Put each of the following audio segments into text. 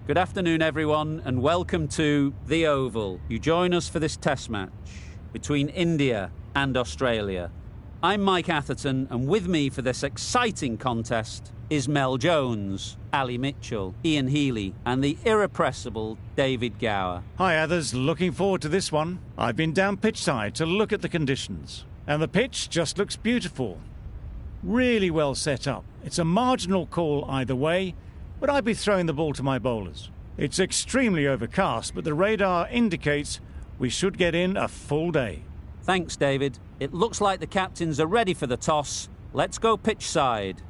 Good afternoon, everyone, and welcome to The Oval. You join us for this test match between India and Australia. I'm Mike Atherton, and with me for this exciting contest is Mel Jones, Ali Mitchell, Ian Healy, and the irrepressible David Gower. Hi, others. Looking forward to this one. I've been down pitch side to look at the conditions, and the pitch just looks beautiful. Really well set up. It's a marginal call either way, but I'd be throwing the ball to my bowlers. It's extremely overcast, but the radar indicates we should get in a full day. Thanks, David. It looks like the captains are ready for the toss. Let's go pitch side.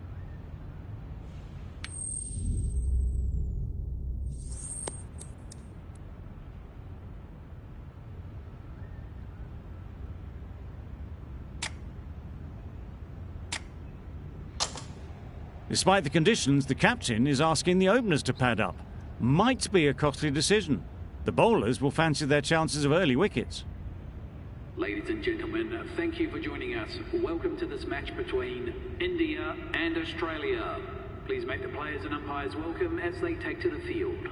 Despite the conditions, the captain is asking the openers to pad up. Might be a costly decision. The bowlers will fancy their chances of early wickets. Ladies and gentlemen, thank you for joining us. Welcome to this match between India and Australia. Please make the players and umpires welcome as they take to the field.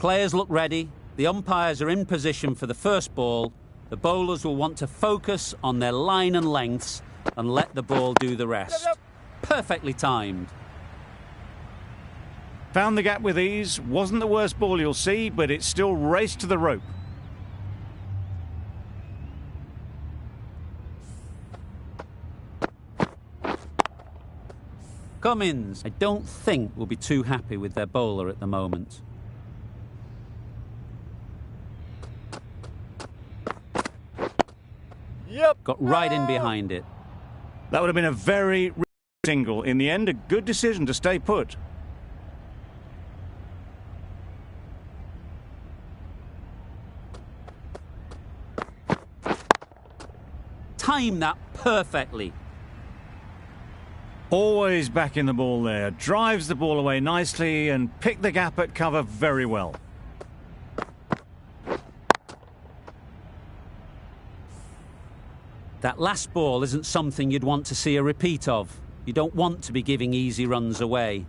Players look ready. The umpires are in position for the first ball. The bowlers will want to focus on their line and lengths and let the ball do the rest. Perfectly timed. Found the gap with ease. Wasn't the worst ball you'll see, but it still raced to the rope. Cummins, I don't think will be too happy with their bowler at the moment. Yep. Got right in behind it. That would have been a very single. In the end, a good decision to stay put. Time that perfectly. Always back in the ball there. Drives the ball away nicely and picked the gap at cover very well. That last ball isn't something you'd want to see a repeat of. You don't want to be giving easy runs away.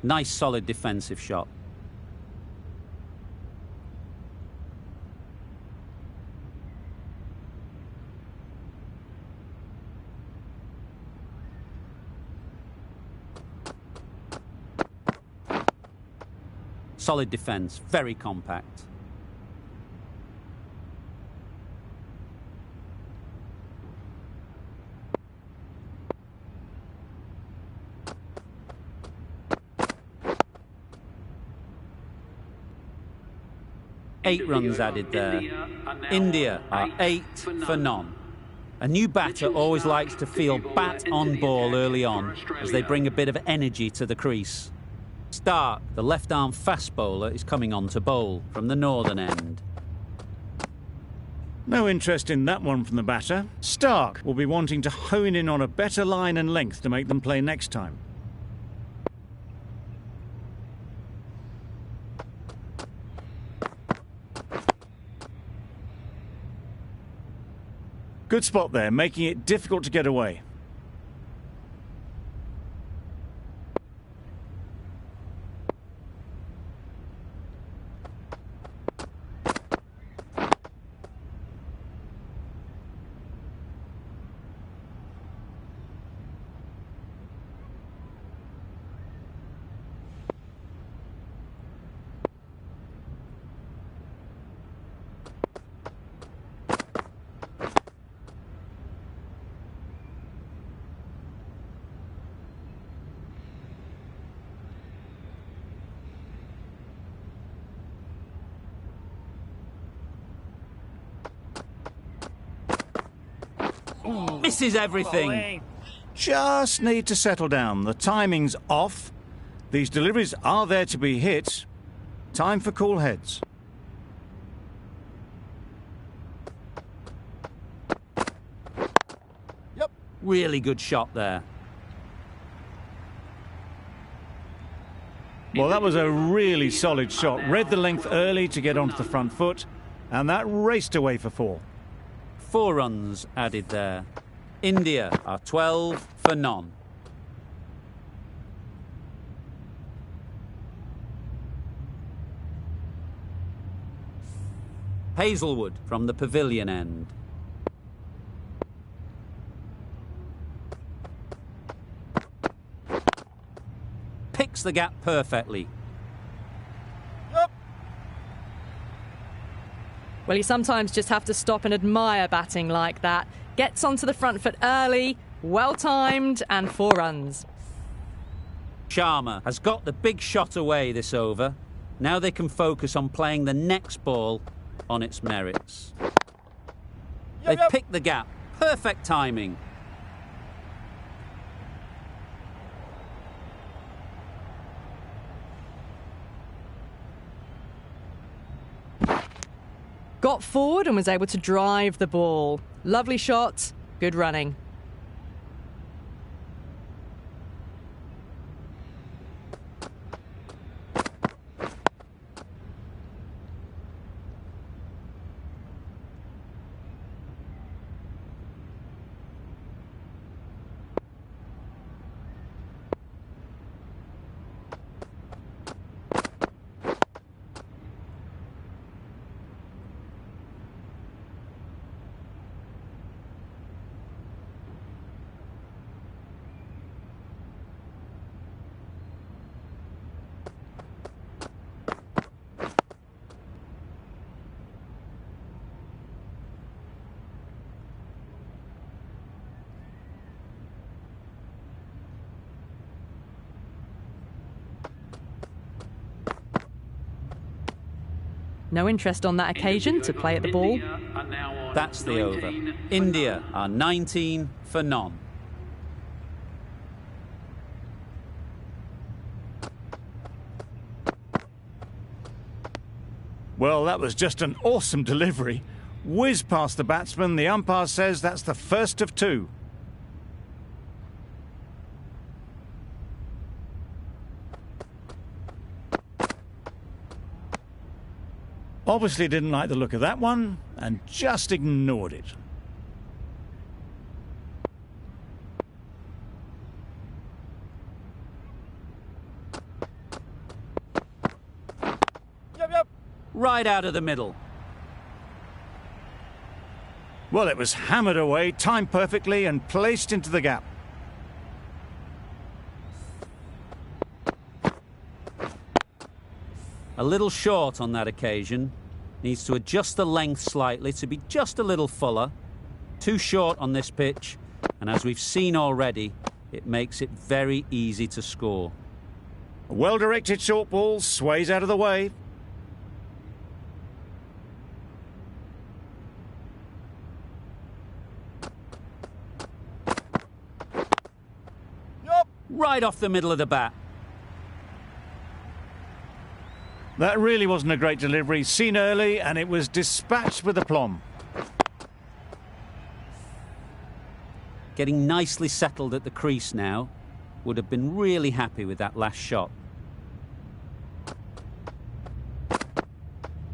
Nice solid defensive shot. Solid defence, very compact. Eight runs added there. India are 8 for none. A new batter always likes to feel bat on ball early on as they bring a bit of energy to the crease. Stark, the left-arm fast bowler, is coming on to bowl from the northern end. No interest in that one from the batter. Stark will be wanting to hone in on a better line and length to make them play next time. Good spot there, making it difficult to get away. Misses everything. Just need to settle down. The timing's off. These deliveries are there to be hit. Time for cool heads. Yep. Really good shot there. Well, that was a really solid shot. Read the length early to get onto the front foot, and that raced away for 4. 4 runs added there. India are 12 for none. Hazelwood from the pavilion end. Picks the gap perfectly. Well, you sometimes just have to stop and admire batting like that. Gets onto the front foot early, well-timed, and 4 runs. Sharma has got the big shot away this over. Now they can focus on playing the next ball on its merits. They've picked the gap. Perfect timing. Got forward and was able to drive the ball. Lovely shot, good running. No interest on that occasion to play at the ball. That's the over. India are 19 for none. Well, that was just an awesome delivery. Whiz past the batsman. The umpire says that's the first of 2. Obviously didn't like the look of that one and just ignored it. Right out of the middle. Well, it was hammered away, timed perfectly and placed into the gap. A little short on that occasion. Needs to adjust the length slightly to be just a little fuller. Too short on this pitch, and as we've seen already, it makes it very easy to score. A well-directed short ball sways out of the way. Right off the middle of the bat. That really wasn't a great delivery. Seen early, and it was dispatched with aplomb. Getting nicely settled at the crease now. Would have been really happy with that last shot.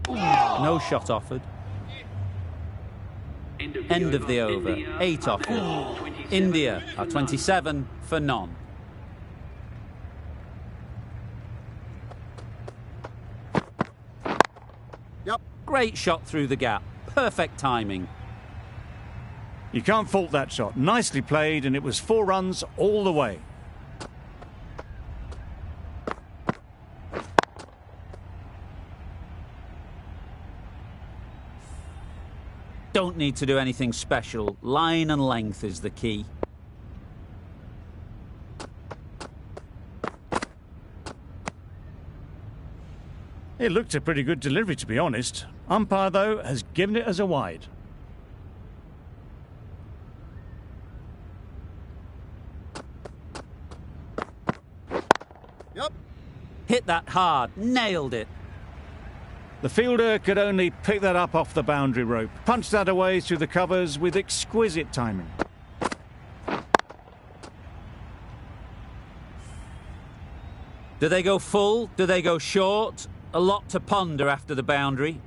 No shot offered. End of the over. 8 offered. India are 27 for none. Great shot through the gap. Perfect timing. You can't fault that shot. Nicely played, and it was 4 runs all the way. Don't need to do anything special. Line and length is the key. It looked a pretty good delivery, to be honest. Umpire, though, has given it as a wide. Hit that hard. Nailed it. The fielder could only pick that up off the boundary rope. Punched that away through the covers with exquisite timing. Do they go full? Do they go short? A lot to ponder after the boundary.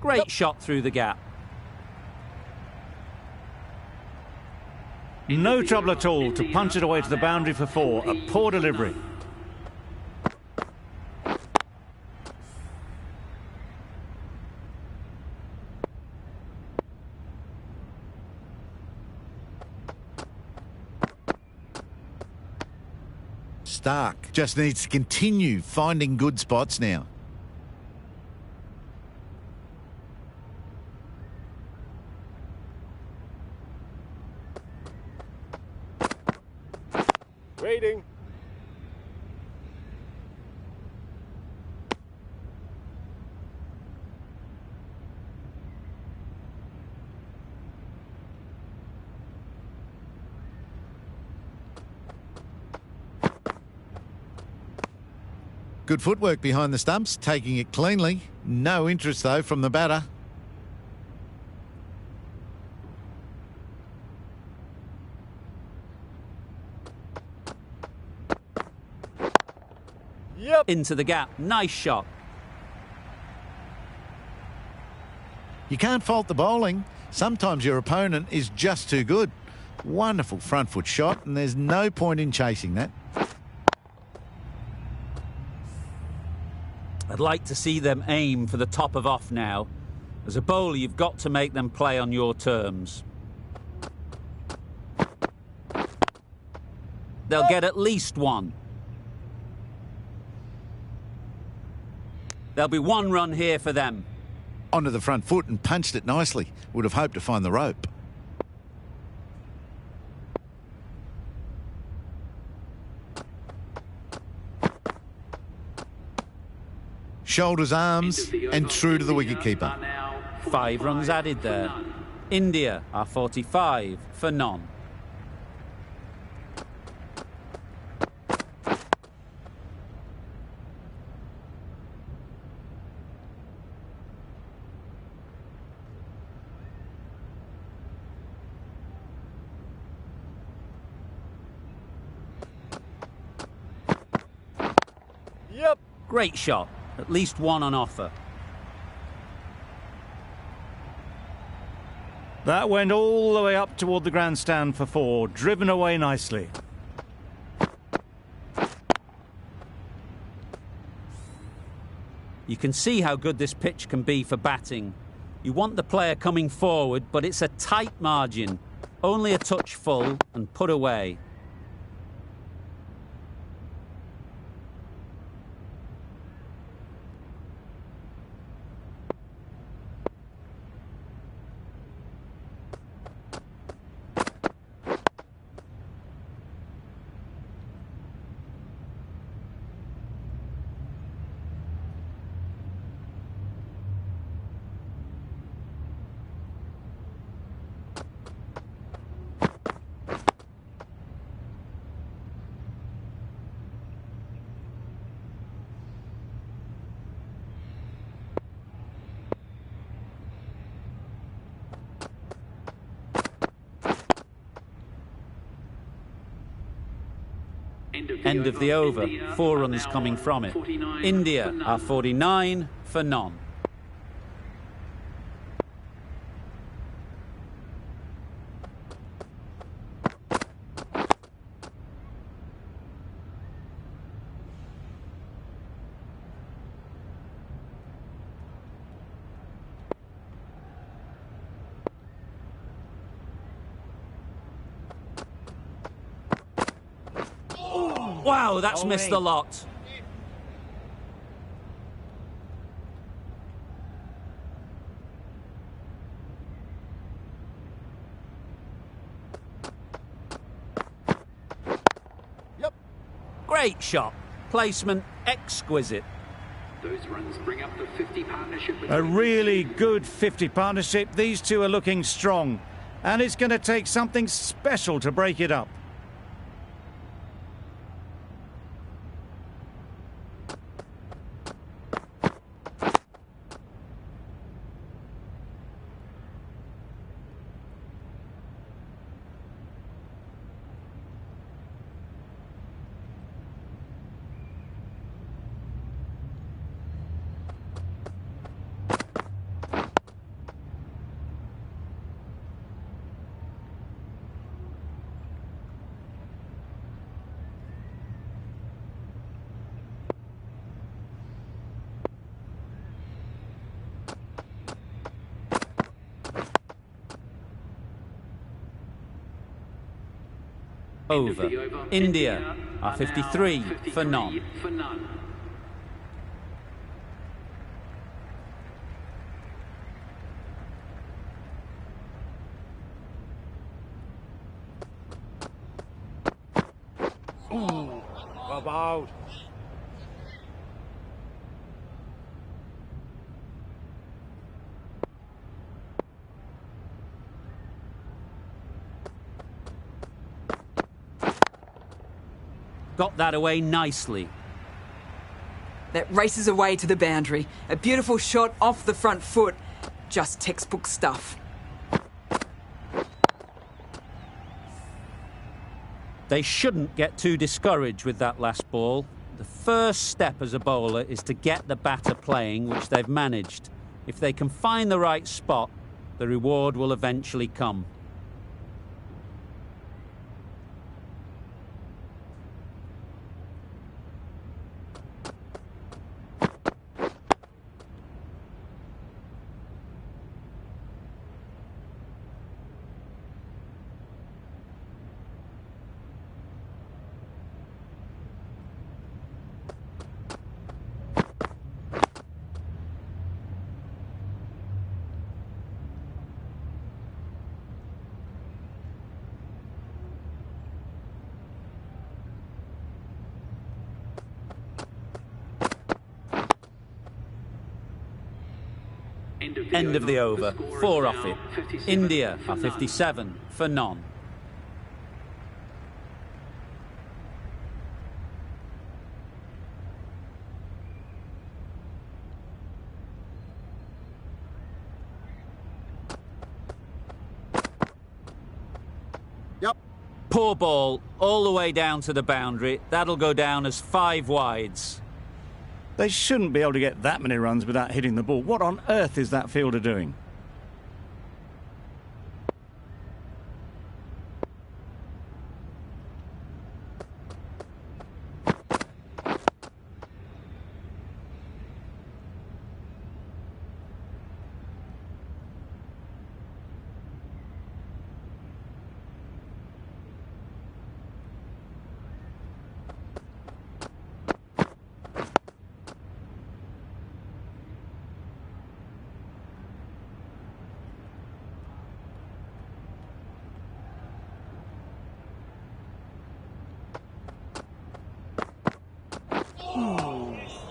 Great shot through the gap. No trouble at all to punch it away to the boundary for 4. A poor delivery. Stark just needs to continue finding good spots now. Waiting. Good footwork behind the stumps, taking it cleanly. No interest, though, from the batter. Yep. Into the gap. Nice shot. You can't fault the bowling. Sometimes your opponent is just too good. Wonderful front foot shot, and there's no point in chasing that. I'd like to see them aim for the top of off now. As a bowler, you've got to make them play on your terms. They'll get at least one. There'll be 1 run here for them. Onto the front foot and punched it nicely. Would have hoped to find the rope. Shoulders, arms, and true to the wicketkeeper. 5 runs added there. India are 45 for none. Yep. Great shot. At least 1 on offer. That went all the way up toward the grandstand for 4, driven away nicely. You can see how good this pitch can be for batting. You want the player coming forward, but it's a tight margin. Only a touch full and put away. End of the over. 4 runs coming from it. India are 49 for none. Wow, that's missed the lot. Yep. Great shot. Placement exquisite. Those runs bring up the 50 partnership. A really good 50 partnership. These two are looking strong. And it's going to take something special to break it up. Over. India are 53 for none. About. Got that away nicely. That races away to the boundary. A beautiful shot off the front foot. Just textbook stuff. They shouldn't get too discouraged with that last ball. The first step as a bowler is to get the batter playing, which they've managed. If they can find the right spot, the reward will eventually come. End of the over. 4 off it. India are 57 for none. Yep. Poor ball, all the way down to the boundary. That'll go down as 5 wides. They shouldn't be able to get that many runs without hitting the ball. What on earth is that fielder doing?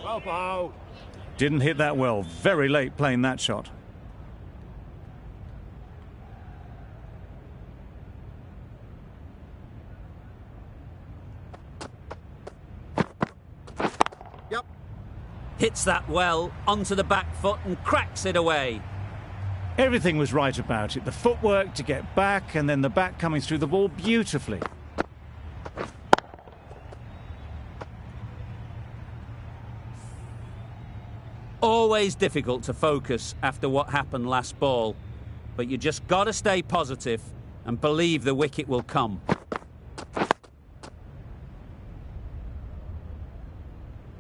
About. Didn't hit that well. Very late playing that shot. Yep. Hits that well, onto the back foot and cracks it away. Everything was right about it. The footwork to get back and then the back coming through the ball beautifully. Always difficult to focus after what happened last ball, but you just got to stay positive and believe the wicket will come.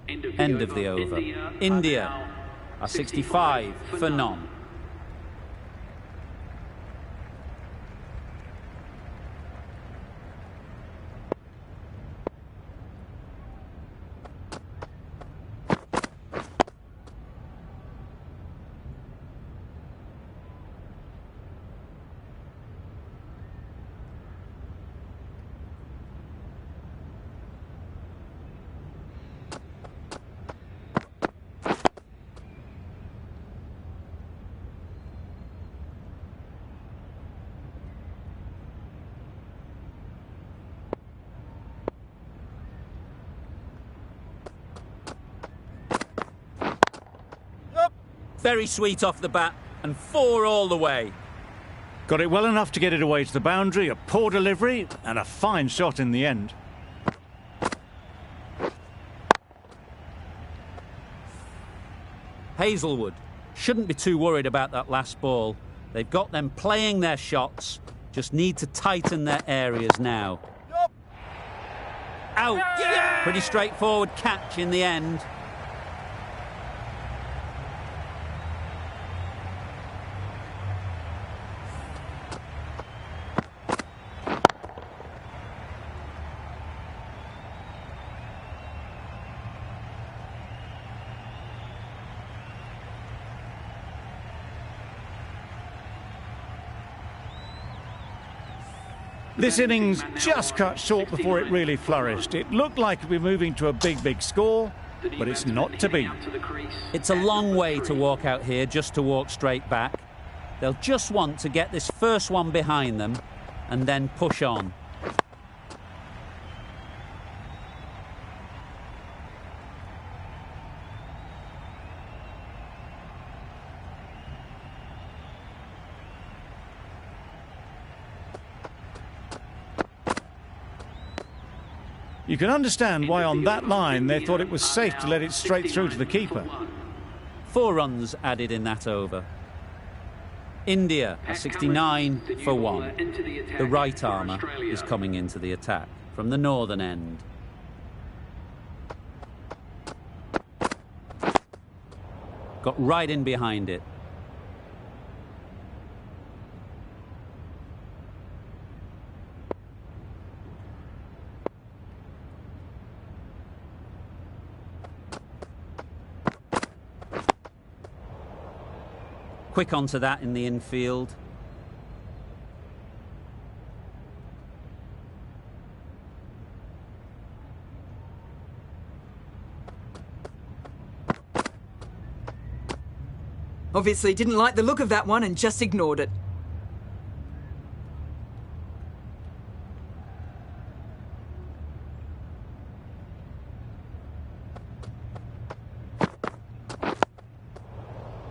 End of the over. India are 65 for none. Very sweet off the bat, and 4 all the way. Got it well enough to get it away to the boundary, a poor delivery, and a fine shot in the end. Hazelwood shouldn't be too worried about that last ball. They've got them playing their shots, just need to tighten their areas now. Out! Yeah! Pretty straightforward catch in the end. This innings just cut short before it really flourished. It looked like we're moving to a big score, but it's not to be. It's a long way to walk out here just to walk straight back. They'll just want to get this first one behind them and then push on. You can understand why on that line they thought it was safe to let it straight through to the keeper. 4 runs added in that over. India are 69 for 1. The right armour is coming into the attack from the northern end. Got right in behind it. Quick onto that in the infield. Obviously didn't like the look of that one and just ignored it.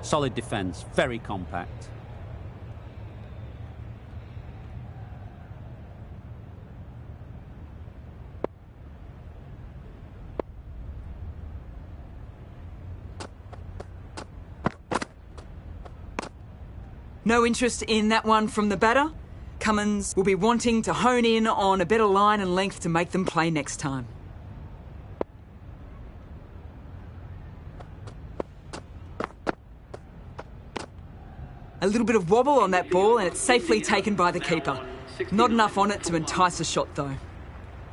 Solid defence, very compact. No interest in that one from the batter. Cummins will be wanting to hone in on a better line and length to make them play next time. A little bit of wobble on that ball and it's safely taken by the keeper. Not enough on it to entice a shot though.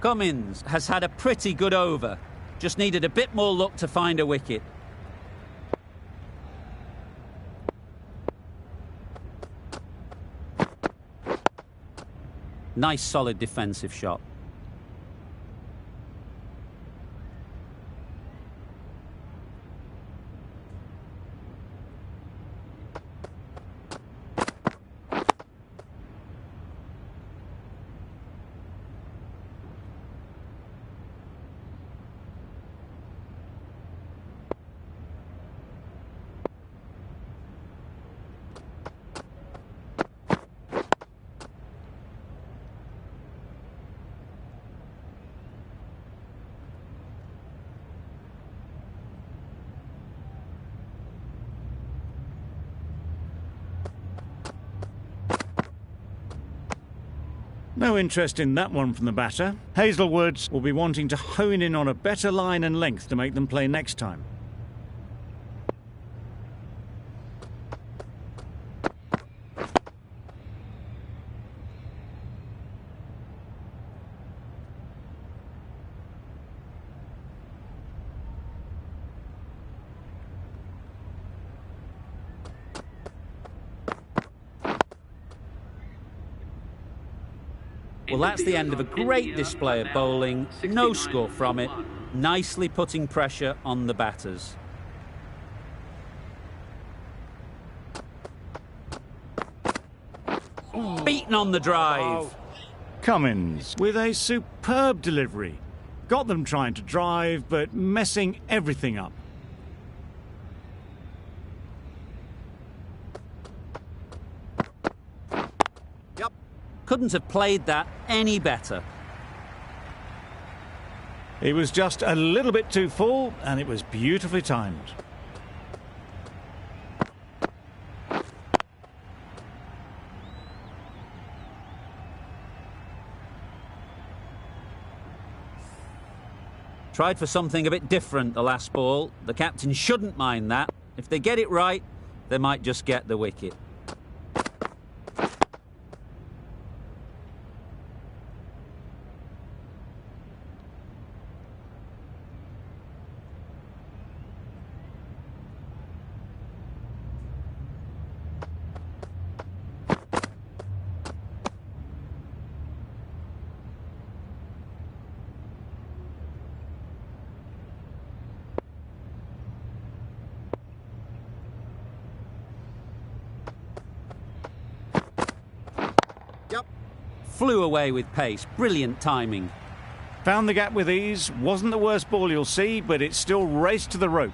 Cummins has had a pretty good over. Just needed a bit more luck to find a wicket. Nice solid defensive shot. No interest in that one from the batter. Hazelwood will be wanting to hone in on a better line and length to make them play next time. Well, that's the end of a great display of bowling. No score from it. Nicely putting pressure on the batters. Beaten on the drive. Cummins with a superb delivery. Got them trying to drive, but messing everything up. Couldn't have played that any better. It was just a little bit too full, and it was beautifully timed. Tried for something a bit different the last ball. The captain shouldn't mind that. If they get it right, they might just get the wicket. Yep. Flew away with pace. Brilliant timing. Found the gap with ease. Wasn't the worst ball you'll see, but it still raced to the rope.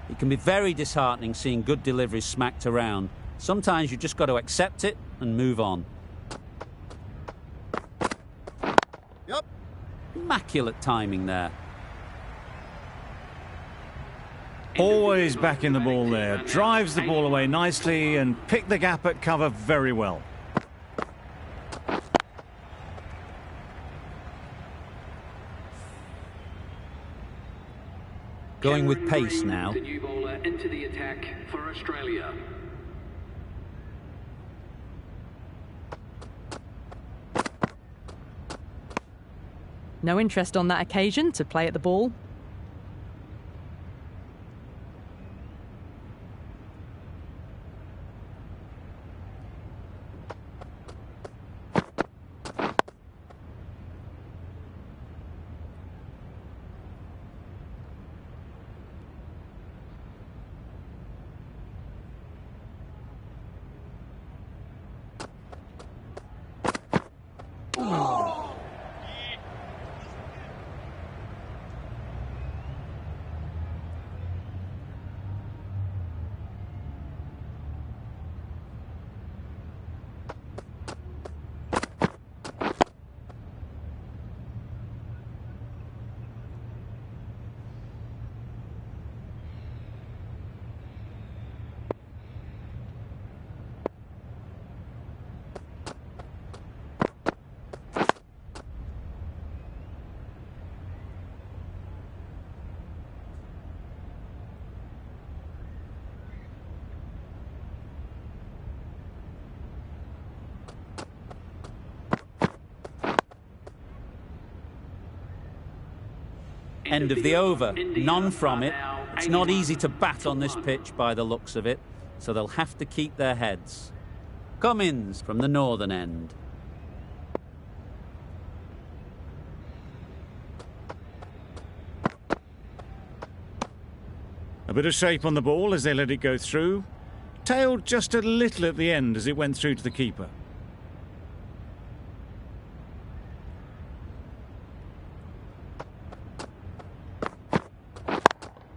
It can be very disheartening seeing good deliveries smacked around. Sometimes you just got to accept it and move on. Yep. Immaculate timing there. Always back in the ball there. Drives the ball away nicely and picked the gap at cover very well. Going with pace now. The new bowler into the attack for Australia. No interest on that occasion to play at the ball. End of the over. None from it. It's not easy to bat on this pitch by the looks of it, so they'll have to keep their heads. Cummins from the northern end. A bit of shape on the ball as they let it go through. Tailed just a little at the end as it went through to the keeper.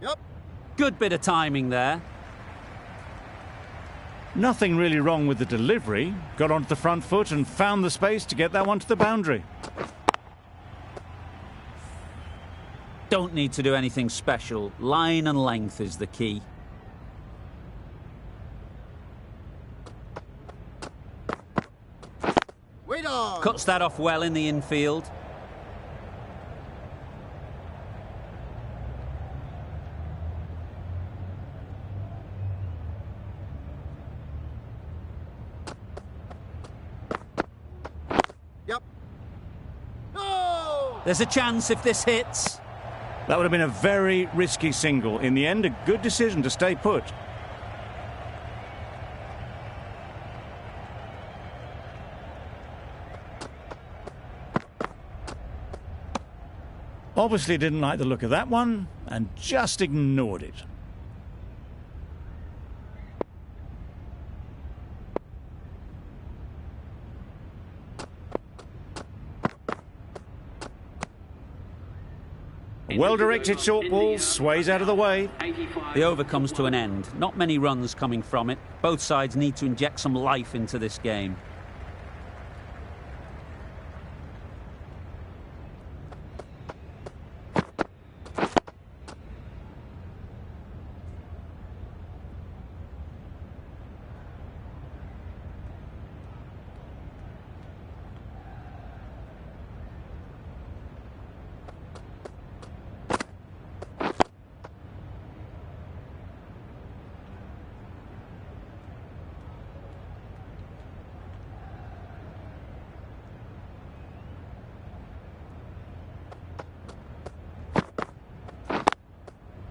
Yep. Good bit of timing there. Nothing really wrong with the delivery. Got onto the front foot and found the space to get that one to the boundary. Don't need to do anything special. Line and length is the key. Wait on. Cuts that off well in the infield. Yep. No! There's a chance if this hits. That would have been a very risky single. In the end, a good decision to stay put. Obviously didn't like the look of that one and just ignored it. A well-directed short ball sways out of the way. The over comes to an end. Not many runs coming from it. Both sides need to inject some life into this game.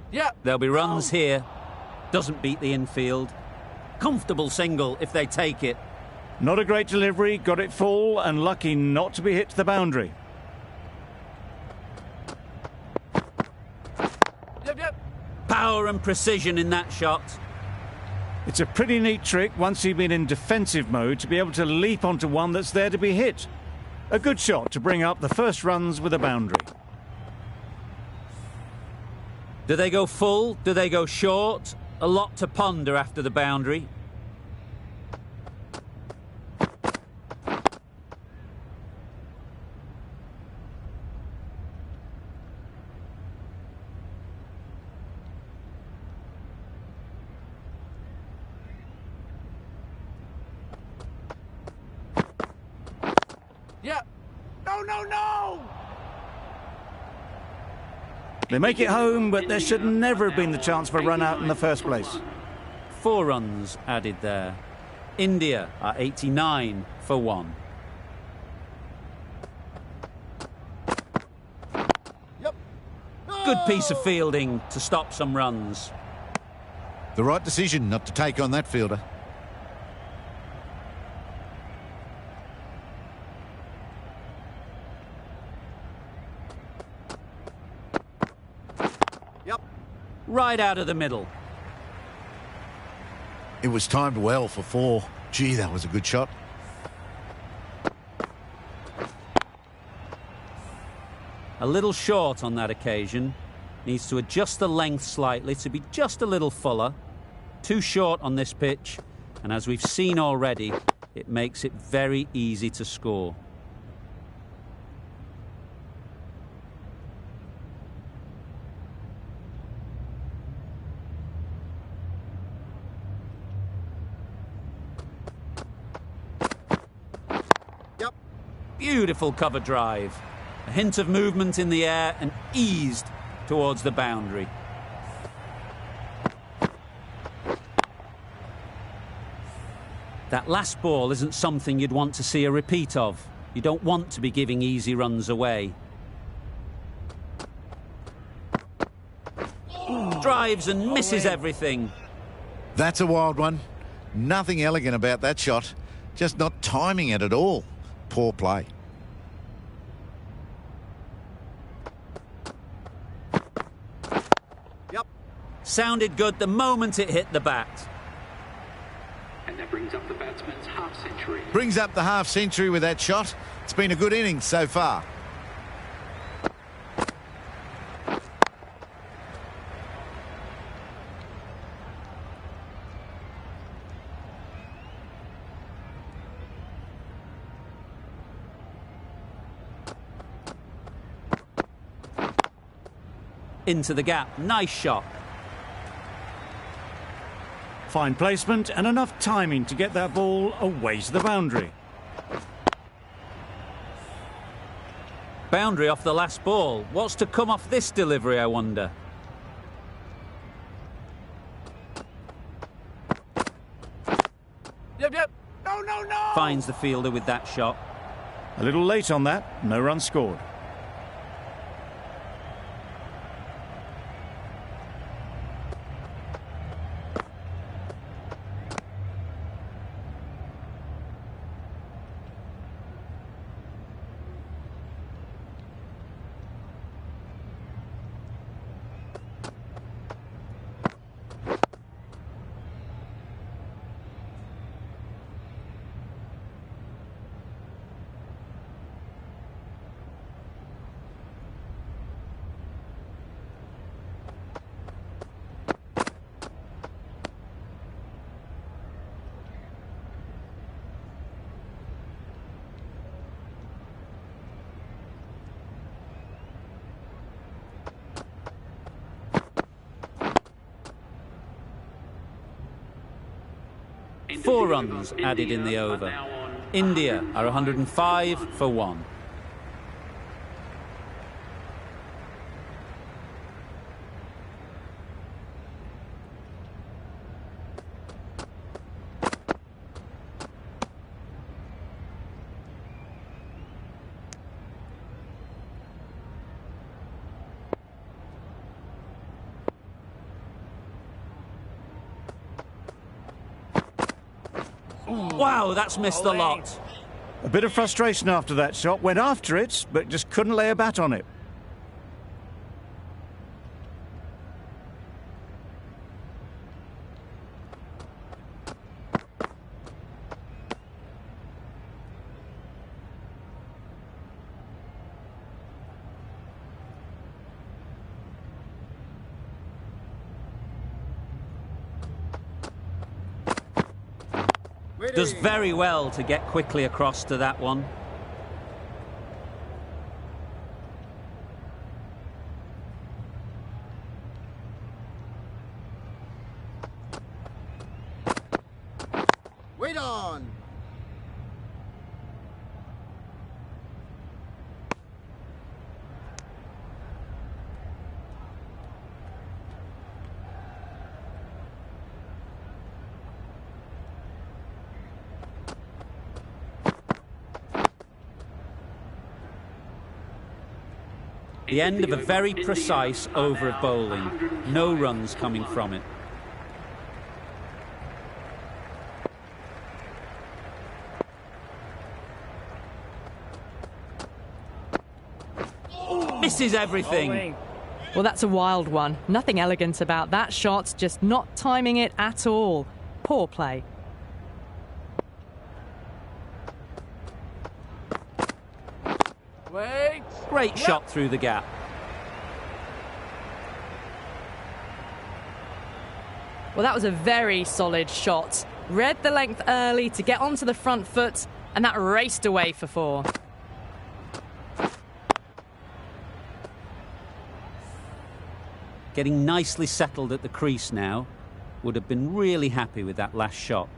Yeah. There'll be runs here. Doesn't beat the infield. Comfortable single if they take it. Not a great delivery, got it full and lucky not to be hit to the boundary. Yep. Power and precision in that shot. It's a pretty neat trick once you've been in defensive mode to be able to leap onto one that's there to be hit. A good shot to bring up the first runs with a boundary. Do they go full? Do they go short? A lot to ponder after the boundary. Yeah. No. They make it home, but there should never have been the chance for a run out in the first place. 4 runs added there. India are 89 for 1. Yep. Good piece of fielding to stop some runs. The right decision not to take on that fielder. Yep. Right out of the middle. It was timed well for 4. Gee, that was a good shot. A little short on that occasion. Needs to adjust the length slightly to be just a little fuller. Too short on this pitch, and as we've seen already, it makes it very easy to score. Yep. Beautiful cover drive. A hint of movement in the air and eased towards the boundary. That last ball isn't something you'd want to see a repeat of. You don't want to be giving easy runs away. Drives and misses everything. That's a wild one. Nothing elegant about that shot. Just not timing it at all. Poor play. Yep. Sounded good the moment it hit the bat. And that brings up the batsman's half-century. Brings up the half-century with that shot. It's been a good innings so far. Into the gap. Nice shot. Fine placement and enough timing to get that ball away to the boundary. Boundary off the last ball. What's to come off this delivery, I wonder? Yep. No. Finds the fielder with that shot. A little late on that, no run scored. 4 runs added in the over. India are 105 for 1. Wow, that's missed a lot. A bit of frustration after that shot. Went after it, but just couldn't lay a bat on it. Does very well to get quickly across to that one. Wait on. The end of a very precise over of bowling. No runs coming from it. Misses everything. Well, that's a wild one. Nothing elegant about that shot, just not timing it at all. Poor play. Great shot through the gap. Well, that was a very solid shot. Read the length early to get onto the front foot, and that raced away for 4. Getting nicely settled at the crease now. Would have been really happy with that last shot.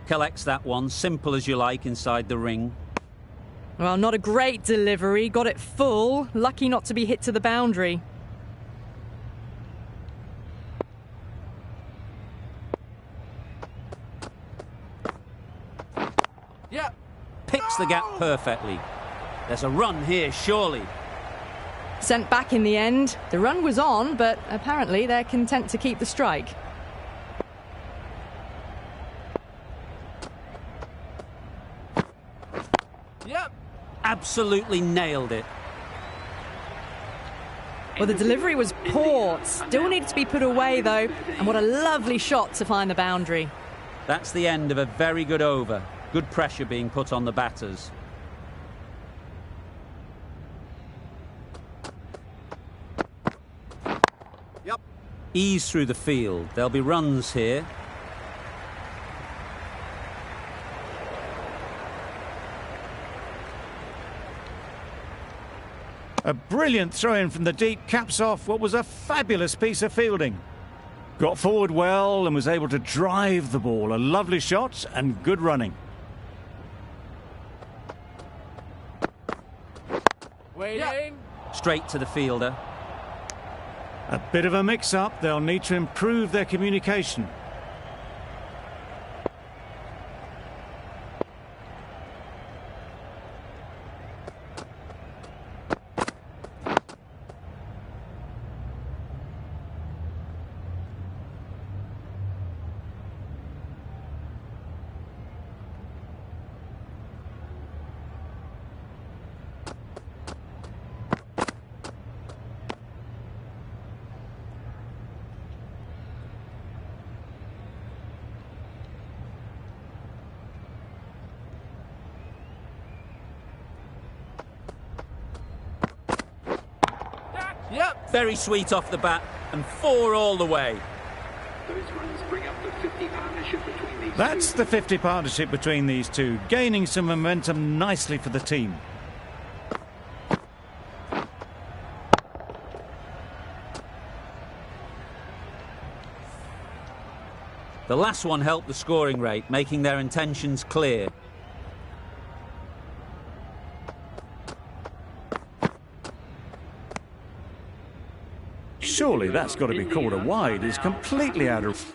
Collects that one, simple as you like, inside the ring. Well, not a great delivery. Got it full. Lucky not to be hit to the boundary. Yeah. Picks the gap perfectly. There's a run here, surely. Sent back in the end. The run was on, but apparently they're content to keep the strike. Absolutely nailed it. Well, the delivery was poor. Still needed to be put away, though. And what a lovely shot to find the boundary. That's the end of a very good over. Good pressure being put on the batters. Yep. Ease through the field. There'll be runs here. A brilliant throw-in from the deep caps off what was a fabulous piece of fielding. Got forward well and was able to drive the ball. A lovely shot and good running. Waiting. Straight to the fielder. A bit of a mix-up. They'll need to improve their communication. Very sweet off the bat, and 4 all the way. Those runs bring up the 50 partnership between these That's two. the 50 partnership between these two, gaining some momentum nicely for the team. The last one helped the scoring rate, making their intentions clear. Surely that's got to be called a wide. It's completely out of...